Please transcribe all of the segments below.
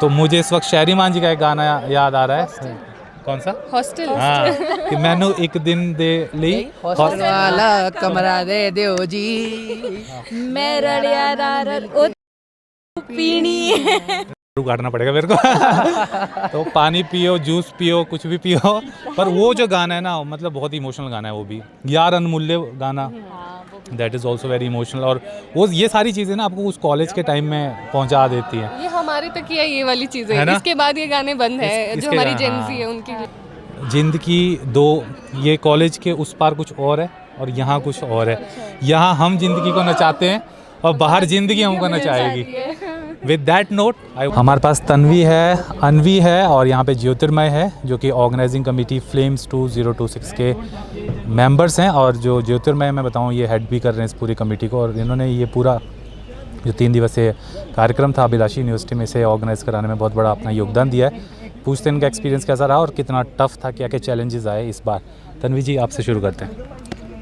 तो मुझे इस वक्त शहरी मान जी का एक गाना याद आ रहा है। कौन सा? हॉस्टल। हाँ, कि मैनू एक दिन दे ली हॉस्टल वाला कमरा दे दियो जी, मैं रड़िया रार ओ पीनी काटना पड़ेगा मेरे को तो पानी पियो, जूस पियो, कुछ भी पियो। पर वो जो गाना है ना, मतलब बहुत ही इमोशनल गाना है वो भी, यार अनमूल्य गाना, that is also very emotional. और वो ये सारी चीज़ें ना आपको उस कॉलेज के टाइम में पहुंचा देती हैं। ये हमारे तक ही है ये वाली चीजें, है ना? इसके बाद ये गाने बंद है जो इसके हमारी हाँ। जेंजी है उनकी। जिंदगी दो, ये कॉलेज के उस पार कुछ और है और यहाँ कुछ और है। यहाँ हम जिंदगी को नचाते हैं और बाहर जिंदगी हमको नचाएगी। विद दैट नोट हमारे पास तन्वी है, अनवी है और यहाँ पे ज्योतिर्मय है, जो कि ऑर्गेनाइजिंग कमेटी फ्लेम्स 2026 के मेंबर्स हैं। और जो ज्योतिर्मय मैं बताऊँ, ये हेड भी कर रहे हैं इस पूरी कमेटी को। और इन्होंने ये पूरा जो 3 दिवसीय कार्यक्रम था अभिलाषी यूनिवर्सिटी में, इसे ऑर्गेनाइज़ कराने में बहुत बड़ा अपना योगदान दिया है। पूछते हैं इनका एक्सपीरियंस कैसा रहा और कितना टफ़ था, क्या क्या चैलेंजेस आए इस बार। तन्वी जी, आपसे शुरू करते हैं।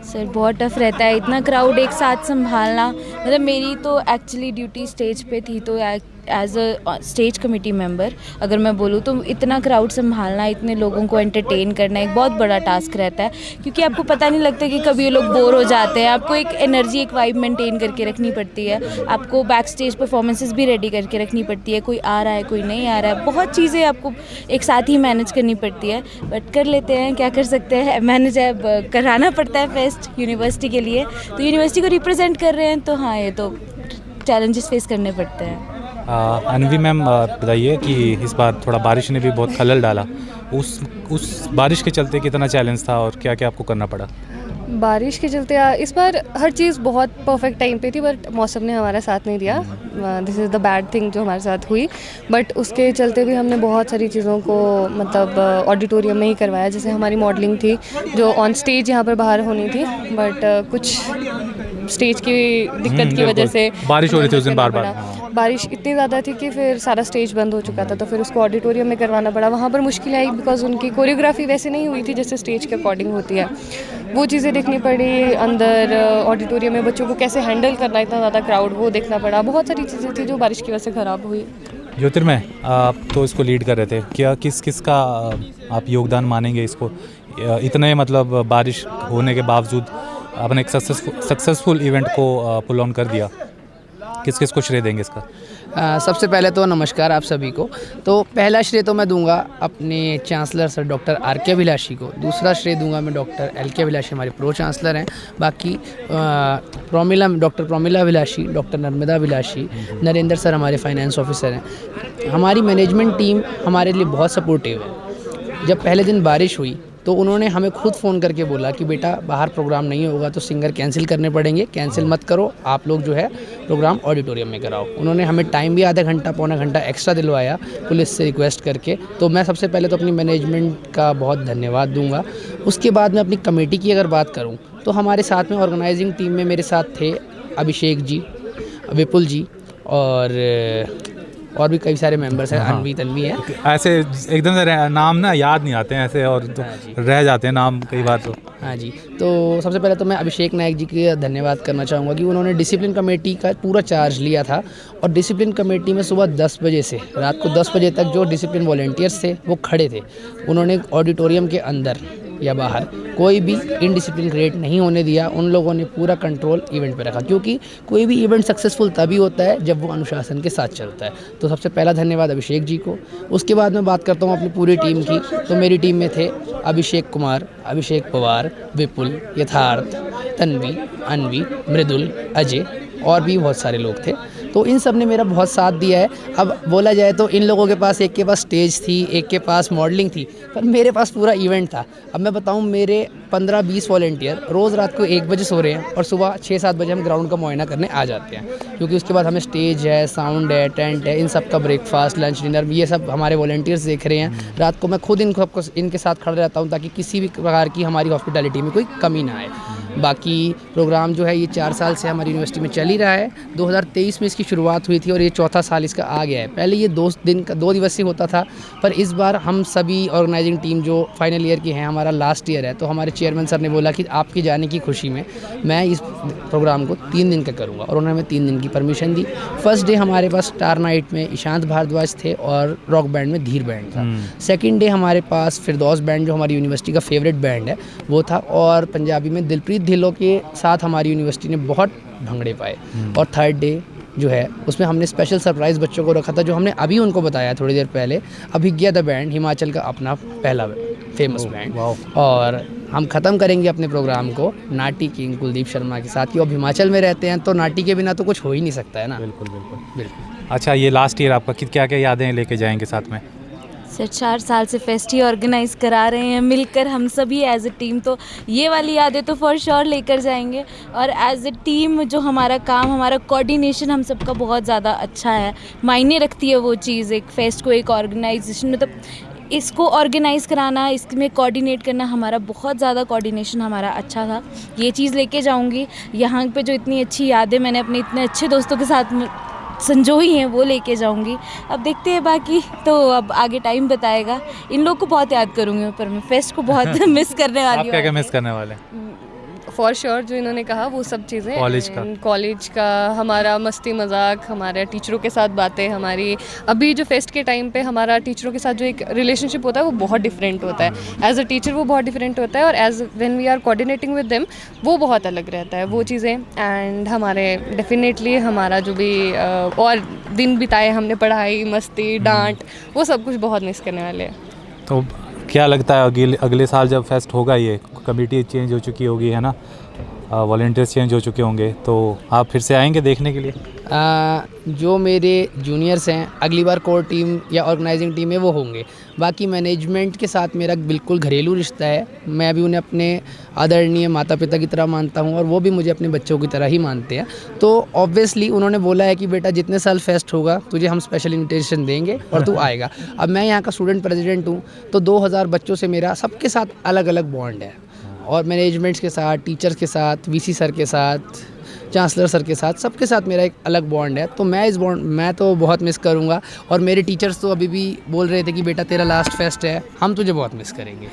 सर बहुत टफ रहता है इतना क्राउड एक साथ संभालना। मतलब मेरी तो एक्चुअली ड्यूटी स्टेज पे थी, तो as a stage committee member अगर मैं बोलूँ तो इतना क्राउड संभालना, इतने लोगों को एंटरटेन करना एक बहुत बड़ा टास्क रहता है, क्योंकि आपको पता नहीं लगता कि कभी ये लोग बोर हो जाते हैं। आपको एक एनर्जी, एक वाइब मेंटेन करके रखनी पड़ती है। आपको बैक स्टेज परफॉर्मेंसेज भी रेडी करके रखनी पड़ती है, कोई आ रहा है कोई नहीं आ रहा है, बहुत चीज़ें आपको एक साथ ही मैनेज करनी पड़ती है। बट कर लेते हैं, क्या कर सकते हैं, मैनेज है, कराना पड़ता है फेस्ट यूनिवर्सिटी के लिए। तो यूनिवर्सिटी को रिप्रेजेंट कर रहे हैं, तो हाँ ये तो चैलेंजेस फेस करने पड़ते हैं। अनवी मैम, बताइए कि इस बार थोड़ा बारिश ने भी बहुत खलल डाला, उस बारिश के चलते कितना चैलेंज था और क्या क्या आपको करना पड़ा? बारिश के चलते इस बार हर चीज़ बहुत परफेक्ट टाइम पे थी, बट मौसम ने हमारा साथ नहीं दिया। This is the bad thing जो हमारे साथ हुई। बट उसके चलते भी हमने बहुत सारी चीज़ों को मतलब ऑडिटोरियम में ही करवाया। जैसे हमारी मॉडलिंग थी जो ऑन स्टेज यहाँ पर बाहर होनी थी, बट कुछ स्टेज की दिक्कत की वजह से बारिश हो रही थी उस दिन बार बार। बारिश इतनी ज़्यादा थी कि फिर सारा स्टेज बंद हो चुका था, तो फिर उसको ऑडिटोरियम में करवाना पड़ा। वहाँ पर मुश्किल आई बिकॉज उनकी कोरियोग्राफी वैसे नहीं हुई थी जैसे स्टेज के अकॉर्डिंग होती है। वो चीज़ें देखनी पड़ी। अंदर ऑडिटोरियम में बच्चों को कैसे हैंडल करना, इतना ज़्यादा क्राउड, वो देखना पड़ा। बहुत सारी चीज़ें थी जो बारिश की वजह से ख़राब हुई। ज्योतिर्मय, आप तो इसको लीड कर रहे थे, क्या किस का आप योगदान मानेंगे इसको, इतने मतलब बारिश होने के बावजूद आपने एक सक्सेसफुल इवेंट को पुल ऑन कर दिया, किस को श्रेय देंगे इसका? सबसे पहले तो नमस्कार आप सभी को। तो पहला श्रेय तो मैं दूंगा अपने चांसलर सर डॉक्टर आर.के. अभिलाषी को। दूसरा श्रेय दूंगा मैं डॉक्टर एल.के. अभिलाषी, हमारे प्रो चांसलर हैं। बाकी doctor Promila Abhilashi, doctor Narmada Abhilashi, Narendra sir हमारे फाइनेंस ऑफिसर हैं। हमारी मैनेजमेंट टीम हमारे लिए बहुत सपोर्टिव है। जब पहले दिन बारिश हुई तो उन्होंने हमें खुद फ़ोन करके बोला कि बेटा बाहर प्रोग्राम नहीं होगा तो सिंगर कैंसिल करने पड़ेंगे, कैंसिल मत करो, आप लोग जो है प्रोग्राम ऑडिटोरियम में कराओ। उन्होंने हमें टाइम भी आधा घंटा पौना घंटा एक्स्ट्रा दिलवाया पुलिस से रिक्वेस्ट करके। तो मैं सबसे पहले तो अपनी मैनेजमेंट का बहुत धन्यवाद दूंगा। उसके बाद मैं अपनी कमेटी की अगर बात करूँ तो हमारे साथ में ऑर्गेनाइजिंग टीम में मेरे साथ थे अभिषेक जी, विपुल जी और भी कई सारे मेंबर्स हैं। हाँ। अनवी तन्वी है। ऐसे एकदम से नाम ना याद नहीं आते हैं ऐसे, और तो रह जाते हैं नाम कई बार तो। हाँ जी, तो सबसे पहले तो मैं अभिषेक नायक जी का धन्यवाद करना चाहूँगा कि उन्होंने डिसिप्लिन कमेटी का पूरा चार्ज लिया था। और डिसिप्लिन कमेटी में सुबह 10 बजे से रात को 10 बजे तक जो डिसिप्लिन वॉलंटियर्स थे वो खड़े थे। उन्होंने ऑडिटोरियम के अंदर या बाहर कोई भी इनडिसिप्लिन क्रिएट नहीं होने दिया। उन लोगों ने पूरा कंट्रोल इवेंट पे रखा, क्योंकि कोई भी इवेंट सक्सेसफुल तभी होता है जब वो अनुशासन के साथ चलता है। तो सबसे पहला धन्यवाद अभिषेक जी को। उसके बाद मैं बात करता हूँ अपनी पूरी टीम की। तो मेरी टीम में थे अभिषेक कुमार, अभिषेक पवार, विपुल, यथार्थ, तन्वी, अनवी, मृदुल, अजय और भी बहुत सारे लोग थे। तो इन सब ने मेरा बहुत साथ दिया है। अब बोला जाए तो इन लोगों के पास, एक के पास स्टेज थी, एक के पास मॉडलिंग थी, पर मेरे पास पूरा इवेंट था। अब मैं बताऊं, मेरे 15-20 वॉलंटियर रोज़ रात को 1 बजे सो रहे हैं और सुबह 6-7 बजे हम ग्राउंड का मुआयना करने आ जाते हैं, क्योंकि उसके बाद हमें स्टेज है, साउंड है, टेंट है, इन सब का ब्रेकफास्ट, लंच, डिनर, ये सब हमारे वॉलंटियर्स देख रहे हैं। रात को मैं खुद इनके साथ खड़ा रहता हूँ ताकि किसी भी प्रकार की हमारी हॉस्पिटैलिटी में कोई कमी ना आए। बाकी प्रोग्राम जो है ये 4 साल से हमारी यूनिवर्सिटी में चल ही रहा है। 2023 में इसकी शुरुआत हुई थी और ये चौथा साल इसका आ गया है। पहले ये 2 दिवसीय होता था, पर इस बार हम सभी ऑर्गेनाइजिंग टीम जो फाइनल ईयर की हैं, हमारा लास्ट ईयर है, तो हमारे चेयरमैन सर ने बोला कि आपके जाने की खुशी में मैं इस प्रोग्राम को 3 दिन का करूँगा और उन्होंने हमें 3 दिन की परमिशन दी। फर्स्ट डे हमारे पास स्टार नाइट में ईशांत भारद्वाज थे और रॉक बैंड में धीर बैंड था। सेकंड डे हमारे पास फिरदौस बैंड जो हमारी यूनिवर्सिटी का फेवरेट बैंड है वो था, और पंजाबी में दिलप्रीत ढिल्लों के साथ हमारी यूनिवर्सिटी ने बहुत भंगड़े पाए। और थर्ड डे जो है उसमें हमने स्पेशल सरप्राइज़ बच्चों को रखा था, जो हमने अभी उनको बताया थोड़ी देर पहले। अभिज्ञा द बैंड, हिमाचल का अपना पहला फेमस बैंड, और हम ख़त्म करेंगे अपने प्रोग्राम को नाटी किंग कुलदीप शर्मा के साथ। कि अब हिमाचल में रहते हैं तो नाटी के बिना तो कुछ हो ही नहीं सकता है ना। बिल्कुल बिल्कुल बिल्कुल। अच्छा, ये लास्ट ईयर आपका क्या क्या यादें लेके जाएंगे साथ में? सर 4 साल से फेस्ट ही ऑर्गेनाइज़ करा रहे हैं मिलकर हम सभी एज ए टीम, तो ये वाली यादें तो फॉर श्योर लेकर जाएंगे। और एज ए टीम जो हमारा काम, हमारा कोऑर्डिनेशन हम सबका बहुत ज़्यादा अच्छा है, मायने रखती है वो चीज़। एक फेस्ट को एक ऑर्गेनाइजेशन, मतलब इसको ऑर्गेनाइज़ कराना, इसमें कोऑर्डिनेट करना, हमारा बहुत ज़्यादा कोऑर्डिनेशन हमारा अच्छा था। ये चीज़ लेके जाऊंगी। यहाँ पे जो इतनी अच्छी यादें मैंने अपने इतने अच्छे दोस्तों के साथ संजोई हैं वो लेके जाऊंगी। अब देखते हैं बाकी तो अब आगे टाइम बताएगा। इन लोग को बहुत याद करूँगी, पर मैं फेस्ट को बहुत मिस करने वाली हूँ। आप क्या क्या मिस करने वाले? फॉर श्योर जो इन्होंने कहा वो सब चीज़ें, कॉलेज का हमारा मस्ती मजाक, हमारे टीचरों के साथ बातें, हमारी अभी जो फेस्ट के टाइम पे हमारा टीचरों के साथ जो एक रिलेशनशिप होता है वो बहुत डिफरेंट होता है। एज अ टीचर वो बहुत डिफरेंट होता है, और as when we are coordinating with them वो बहुत अलग रहता है वो चीज़ें। एंड हमारे डेफिनेटली हमारा जो भी और दिन बिताए हमने, पढ़ाई, मस्ती, डांट, वो सब कुछ बहुत मिस करने वाले हैं। तो क्या लगता है अगले साल जब फेस्ट होगा, ये कमेटी चेंज हो चुकी होगी है ना, वॉलंटियर्स चेंज हो चुके होंगे, तो आप फिर से आएंगे देखने के लिए? जो मेरे जूनियर्स हैं अगली बार कोर टीम या ऑर्गेनाइजिंग टीम में वो होंगे। बाकी मैनेजमेंट के साथ मेरा बिल्कुल घरेलू रिश्ता है। मैं भी उन्हें अपने आदरणीय माता पिता की तरह मानता हूँ और वो भी मुझे अपने बच्चों की तरह ही मानते हैं। तो ऑब्वियसली उन्होंने बोला है कि बेटा जितने साल फेस्ट होगा तुझे हम स्पेशल इन्विटेशन देंगे और तू आएगा। अब मैं यहाँ का स्टूडेंट प्रेसिडेंट हूँ, तो 2000 बच्चों से मेरा सबके साथ अलग अलग बॉन्ड है, और मैनेजमेंट्स के साथ, टीचर्स के साथ, वीसी सर के साथ, चांसलर सर के साथ, सबके साथ मेरा एक अलग बॉन्ड है। तो मैं तो बहुत मिस करूँगा, और मेरे टीचर्स तो अभी भी बोल रहे थे कि बेटा तेरा लास्ट फेस्ट है, हम तुझे बहुत मिस करेंगे।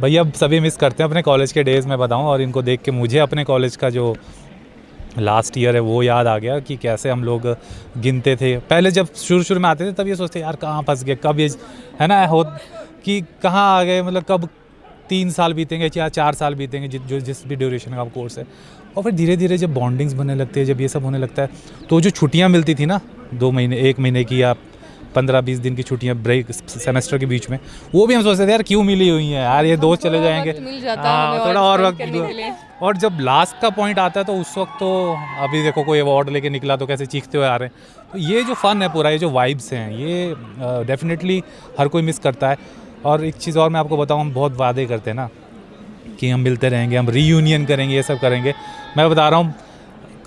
भैया सभी मिस करते हैं अपने कॉलेज के डेज़ में बताऊं, और इनको देख के मुझे अपने कॉलेज का जो लास्ट ईयर है वो याद आ गया कि कैसे हम लोग गिनते थे। पहले जब शुरू में आते थे तब ये सोचते यार कहाँ फंस गए, कब ये है ना हो कि कहाँ आ गए, मतलब कब 3 साल बीतेंगे या 4 साल बीतेंगे, जिस भी ड्यूरेशन का कोर्स है। और फिर धीरे धीरे जब बॉन्डिंग्स बनने लगते हैं, जब ये सब होने लगता है, तो जो छुट्टियाँ मिलती थी ना 2 महीने 1 महीने की या 15-20 दिन की छुट्टियाँ ब्रेक सेमेस्टर के बीच में, वो भी हम सोचते थे यार क्यों मिली हुई हैं यार, ये दोस्त चले जाएंगे, थोड़ा और वक्त। और जब लास्ट का पॉइंट आता है तो उस वक्त तो अभी देखो कोई अवार्ड लेके निकला तो कैसे चीखते हुए आ रहे हैं। तो ये जो फ़न है पूरा, ये जो वाइब्स हैं, ये डेफिनेटली हर कोई मिस करता है। और एक चीज़ और मैं आपको बताऊँ, हम बहुत वादे करते हैं ना कि हम मिलते रहेंगे, हम रीयूनियन करेंगे, ये सब करेंगे। मैं बता रहा हूँ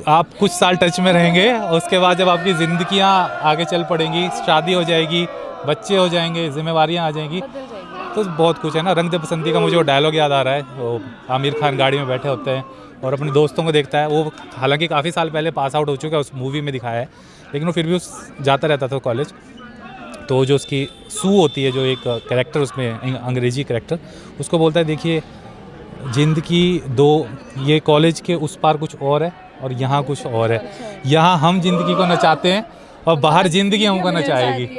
आप कुछ साल टच में रहेंगे, उसके बाद जब आपकी ज़िंदगियाँ आगे चल पड़ेंगी, शादी हो जाएगी, बच्चे हो जाएंगे, जिम्मेवारियाँ आ जाएंगी, तो बहुत कुछ है ना। रंग दे बसंती का मुझे वो डायलॉग याद आ रहा है, वो आमिर खान गाड़ी में बैठे होते हैं और अपने दोस्तों को देखता है। वो हालांकि काफ़ी साल पहले पास आउट हो चुका है, उस मूवी में दिखाया है, लेकिन वो फिर भी जाता रहता था कॉलेज। तो जो उसकी सू होती है, जो एक कैरेक्टर उसमें अंग्रेजी कैरेक्टर, उसको बोलता है देखिए ज़िंदगी ये कॉलेज के उस पार कुछ और है और यहाँ कुछ और है। यहाँ हम ज़िंदगी को नचाते हैं और बाहर ज़िंदगी हमको नचाएगी।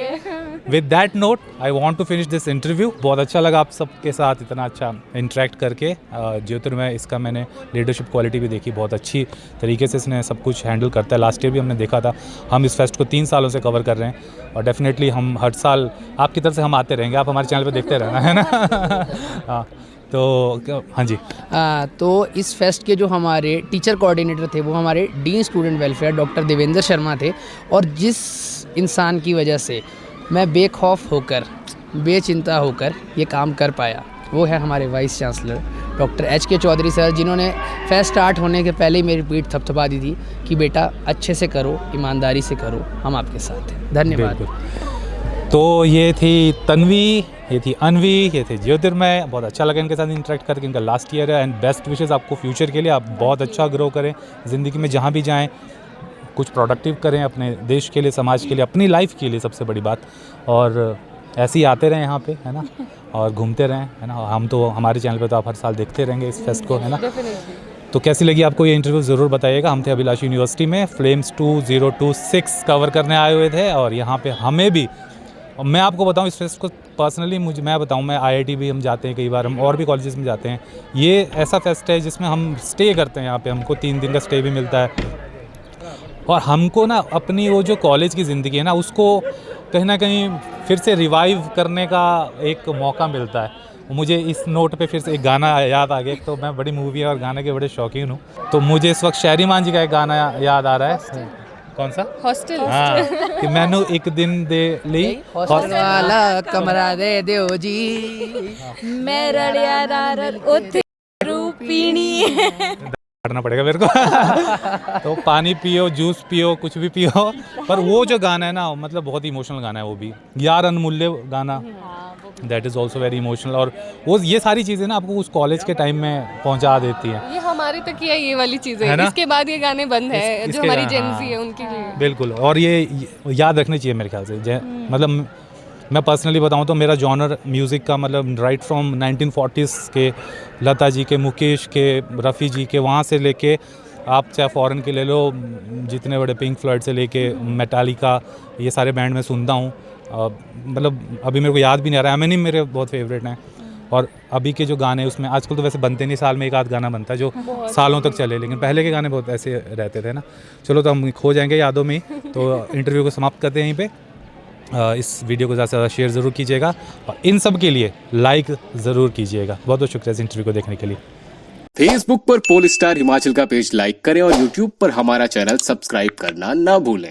With that note I want to finish this interview. बहुत अच्छा लगा आप सबके साथ इतना अच्छा इंटरेक्ट करके। ज्योतिर्मय इसका मैंने लीडरशिप क्वालिटी भी देखी, बहुत अच्छी तरीके से इसने सब कुछ हैंडल करता है। लास्ट ईयर भी हमने देखा था। हम इस फेस्ट को 3 सालों से कवर कर रहे हैं और डेफिनेटली हम हर साल आपकी तरफ से हम आते रहेंगे। आप हमारे चैनल पर देखते रहना, है ना। हाँ तो हाँ जी। तो इस फेस्ट के जो हमारे टीचर कोऑर्डिनेटर थे वो हमारे dean student welfare doctor Devendra Sharma थे, और जिस इंसान की वजह से मैं बेखौफ होकर, बेचिंता होकर ये काम कर पाया, वो है हमारे vice chancellor doctor HK Chaudhary sir, जिन्होंने फेस्ट स्टार्ट होने के पहले ही मेरी पीठ थपथपा दी थी कि बेटा अच्छे से करो, ईमानदारी से करो, हम आपके साथ हैं। धन्यवाद। तो ये थी तन्वी, ये थी अनवी, ये थे ज्योतिर्मय। बहुत अच्छा लगा इनके साथ इंटरेक्ट करके। इनका लास्ट ईयर है एंड बेस्ट विशेज़ आपको फ्यूचर के लिए। आप बहुत अच्छा ग्रो करें ज़िंदगी में, जहाँ भी जाएं कुछ प्रोडक्टिव करें अपने देश के लिए, समाज के लिए, अपनी लाइफ के लिए सबसे बड़ी बात। और ऐसे ही आते रहें यहाँ पे, है ना, और घूमते रहें, है ना। हम तो हमारे चैनल पे तो आप हर साल देखते रहेंगे इस फेस्ट को, है ना। तो कैसी लगी आपको ये इंटरव्यू ज़रूर बताइएगा। हम थे अभिलाषी यूनिवर्सिटी में, फ्लेम्स 2026 कवर करने आए हुए थे और यहाँ पे हमें भी, और मैं आपको बताऊँ इस फेस्ट को पर्सनली मैं बताऊँ, मैं IIT भी हम जाते हैं कई बार, हम और भी कॉलेजेस में जाते हैं। ये ऐसा फेस्ट है जिसमें हम स्टे करते हैं यहाँ पे, हमको 3 दिन का स्टे भी मिलता है। और हमको ना अपनी वो जो कॉलेज की ज़िंदगी है ना, उसको कहीं ना कहीं फिर से रिवाइव करने का एक मौका मिलता है। मुझे इस नोट पे फिर से एक गाना याद आ गया। तो मैं बड़ी मूवी और गाने के बड़े शौकीन हूँ, तो मुझे इस वक्त शहरी मान जी का एक गाना याद आ रहा है। कौन सा? हॉस्टल। हाँ, कि मैनू एक दिन दे ली हॉस्टल वाला कमरा दे दियो जी, मैं रड़िया रार उथे रूपीणी करना पड़ेगा मेरे को। तो पानी पियो, जूस पियो, कुछ भी पियो, पर वो जो गाना है ना, मतलब बहुत ही इमोशनल गाना है वो भी, यार अनमूल्य गाना, that is also very emotional. और वो ये सारी चीज़ें ना आपको उस कॉलेज के टाइम में पहुंचा देती हैं। ये हमारे तक ही है ये वाली चीज़ें, है ना? इसके बाद ये गाने बंद है, जो हमारी हाँ, जेंजी है उनके लिए। बिल्कुल, और ये याद रखनी चाहिए मेरे ख्याल से। मतलब मैं पर्सनली बताऊं तो मेरा जॉनर म्यूज़िक का, मतलब राइट फ्रॉम 1940s के लता जी के, मुकेश के, रफ़ी जी के, वहाँ से लेके आप चाहे फ़ॉरेन के ले लो, जितने बड़े पिंक फ्लॉयड से लेके मेटालिका, ये सारे बैंड मैं सुनता हूँ। मतलब अभी मेरे को याद भी नहीं आ रहा है, एमिनेम मेरे बहुत फेवरेट हैं। और अभी के जो गाने उसमें आजकल तो वैसे बनते नहीं, साल में एक आध गाना बनता है जो सालों तक चले, लेकिन पहले के गाने बहुत ऐसे रहते थे ना। चलो, तो हम खो जाएंगे यादों में ही। तो इंटरव्यू को समाप्त करते हैं यहीं पे। इस वीडियो को ज़्यादा से ज़्यादा शेयर ज़रूर कीजिएगा और इन सब के लिए लाइक ज़रूर कीजिएगा। बहुत बहुत शुक्रिया इस इंटरव्यू को देखने के लिए। फेसबुक पर पोल स्टार हिमाचल का पेज लाइक करें और यूट्यूब पर हमारा चैनल सब्सक्राइब करना ना भूलें।